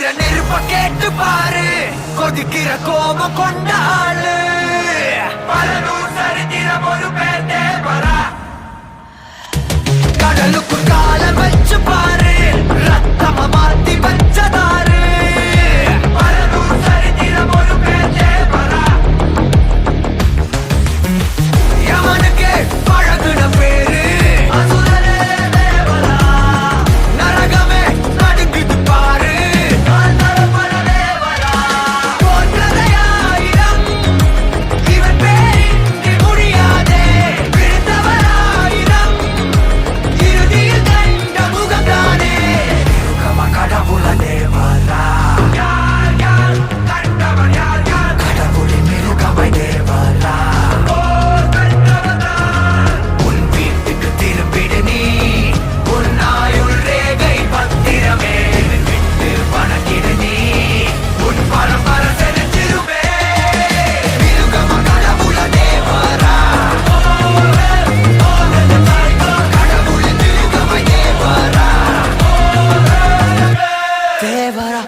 எரியிற நெருப்ப கேட்டு பாரு, கொதிக்கிற கோபம் கொண்டாளு. பலனூர் சரித்திரம் ஒரு பேர் தேவரா. கடலுக்கு கால வச்சு பாரு, ரத்தம மாத்தி வச்சதாரு. பலனூர் சரித்திரம் ஒரு பேர் தேவரா. யமனுக்கே பழகுன பேரு அசுரனே தேவரா. நரகமே நடுங்குது பாரு, ஆண்டவன தேவரா. போன்றதையாயிரம் இவன் பேரின்றி முடியாதே. விழுந்தவராயிரம் இறுதியில் கண்ட முகம்தானே. மிருகம கடவுள தேவரா. யார் யார் கண்டவர் யார் யார்? கடவுளின் மிருகமை தேவரா. உன் வீட்டுக்கு திரும்பிடு நீ, உன் ஆயுள் ரேகை பத்திரமே. விட்டு வணங்கிடு நீ, உன் பரம்பரை செலுத்திடுமே. மிருகம கடவுள தேவரா. கடவுளின் மிருகமை தேவரா. தேவரா